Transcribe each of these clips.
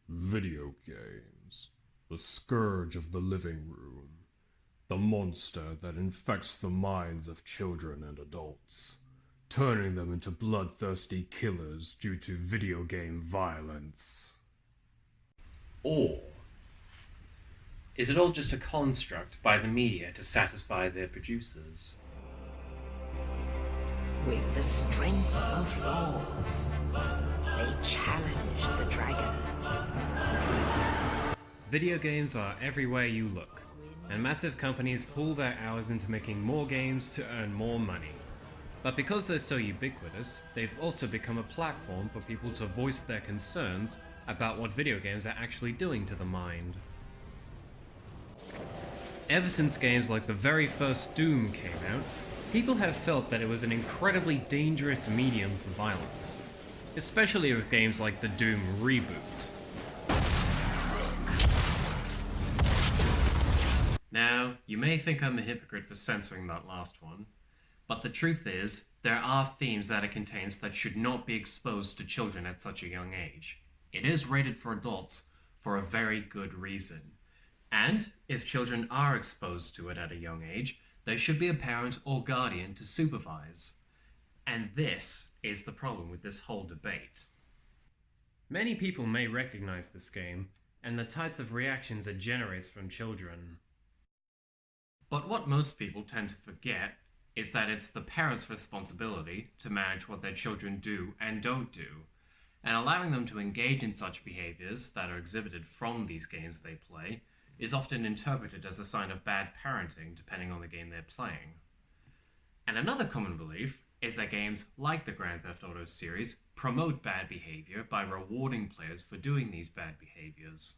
Video games. The scourge of the living room. The monster that infects the minds of children and adults, turning them into bloodthirsty killers due to video game violence. Or is it all just a construct by the media to satisfy their producers? With the strength of lords, they challenge the dragons. Video games are everywhere you look, and massive companies pool their hours into making more games to earn more money. But because they're so ubiquitous, they've also become a platform for people to voice their concerns about what video games are actually doing to the mind. Ever since games like the very first Doom came out, people have felt that it was an incredibly dangerous medium for violence, especially with games like the Doom reboot. Now, you may think I'm a hypocrite for censoring that last one, but the truth is, there are themes that it contains that should not be exposed to children at such a young age. It is rated for adults for a very good reason. And if children are exposed to it at a young age, there should be a parent or guardian to supervise. And this is the problem with this whole debate. Many people may recognize this game and the types of reactions it generates from children. But what most people tend to forget is that it's the parents' responsibility to manage what their children do and don't do, and allowing them to engage in such behaviors that are exhibited from these games they play is often interpreted as a sign of bad parenting depending on the game they're playing. And another common belief is that games like the Grand Theft Auto series promote bad behavior by rewarding players for doing these bad behaviors.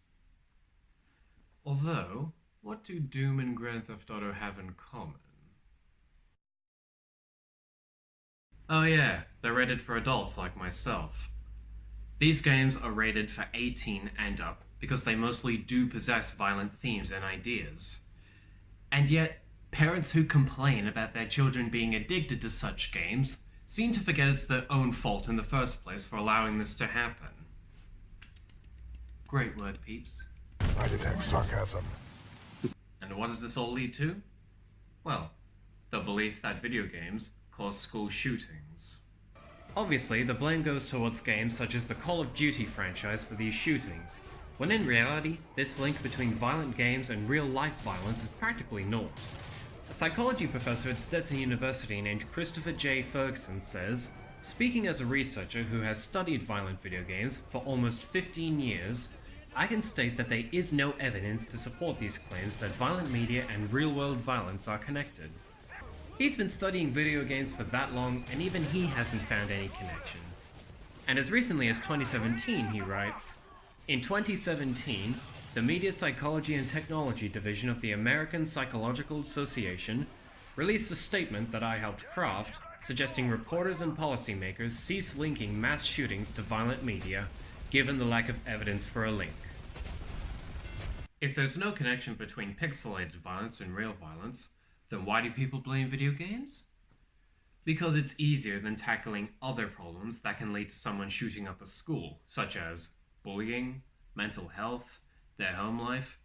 Although, what do Doom and Grand Theft Auto have in common? Oh yeah, they're rated for adults like myself. These games are rated for 18 and up because they mostly do possess violent themes and ideas. And yet, parents who complain about their children being addicted to such games seem to forget it's their own fault in the first place for allowing this to happen. Great word, peeps. I detect sarcasm. And what does this all lead to? Well, the belief that video games cause school shootings. Obviously, the blame goes towards games such as the Call of Duty franchise for these shootings, when in reality, this link between violent games and real-life violence is practically naught. A psychology professor at Stetson University named Christopher J. Ferguson says, "Speaking as a researcher who has studied violent video games for almost 15 years, I can state that there is no evidence to support these claims that violent media and real-world violence are connected." He's been studying video games for that long, and even he hasn't found any connection. And as recently as 2017, he writes, "In 2017, the Media Psychology and Technology Division of the American Psychological Association released a statement that I helped craft, suggesting reporters and policymakers cease linking mass shootings to violent media, given the lack of evidence for a link." If there's no connection between pixelated violence and real violence, then why do people blame video games? Because it's easier than tackling other problems that can lead to someone shooting up a school, such as bullying, mental health, their home life,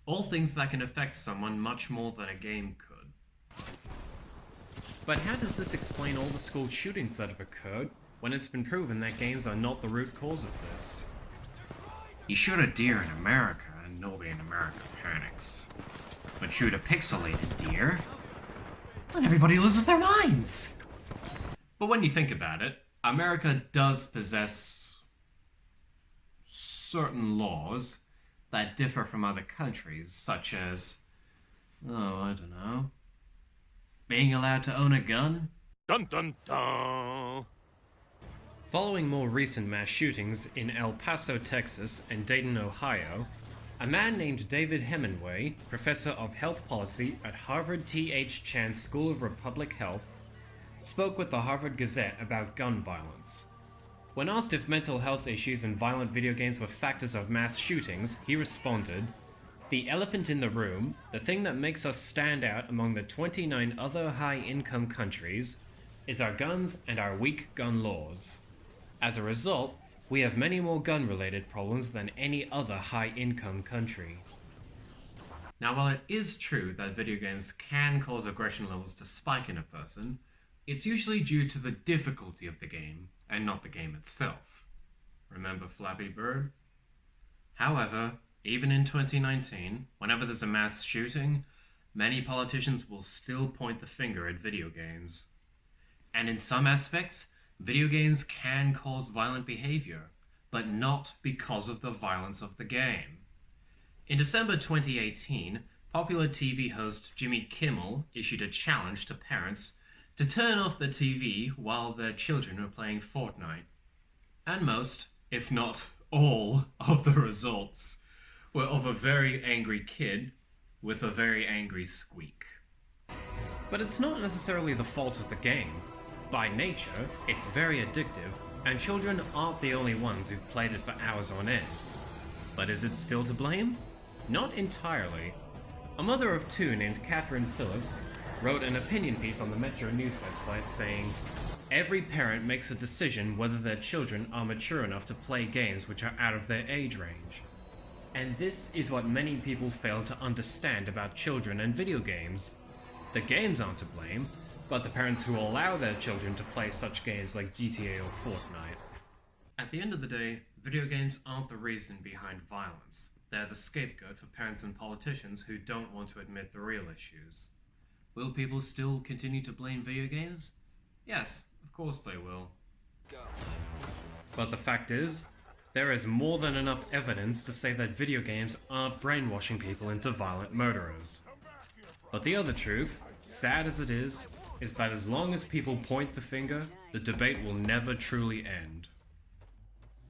all things that can affect someone much more than a game could. But how does this explain all the school shootings that have occurred when it's been proven that games are not the root cause of this? You shoot a deer in America and nobody in America panics. But shoot a pixelated deer, and everybody loses their minds! But when you think about it, America does possess certain laws that differ from other countries, such as, I don't know, being allowed to own a gun? Dun dun dun! Following more recent mass shootings in El Paso, Texas and Dayton, Ohio, a man named David Hemingway, professor of health policy at Harvard T.H. Chan School of Public Health, spoke with the Harvard Gazette about gun violence. When asked if mental health issues and violent video games were factors of mass shootings, he responded, "The elephant in the room, the thing that makes us stand out among the 29 other high-income countries, is our guns and our weak gun laws. As a result, We have many more gun-related problems than any other high-income country. Now, while it is true that video games can cause aggression levels to spike in a person, it's usually due to the difficulty of the game, and not the game itself. Remember Flappy Bird? However, even in 2019, whenever there's a mass shooting, many politicians will still point the finger at video games. And in some aspects, video games can cause violent behavior, but not because of the violence of the game. In December 2018, popular TV host Jimmy Kimmel issued a challenge to parents to turn off the TV while their children were playing Fortnite. And most, if not all, of the results were of a very angry kid with a very angry squeak. But it's not necessarily the fault of the game. By nature, it's very addictive, and children aren't the only ones who've played it for hours on end. But is it still to blame? Not entirely. A mother of two named Catherine Phillips wrote an opinion piece on the Metro News website saying, "Every parent makes a decision whether their children are mature enough to play games which are out of their age range." And this is what many people fail to understand about children and video games. The games aren't to blame, but the parents who allow their children to play such games like GTA or Fortnite. At the end of the day, video games aren't the reason behind violence. They're the scapegoat for parents and politicians who don't want to admit the real issues. Will people still continue to blame video games? Yes, of course they will. But the fact is, there is more than enough evidence to say that video games aren't brainwashing people into violent murderers. But the other truth, sad as it is that as long as people point the finger, the debate will never truly end.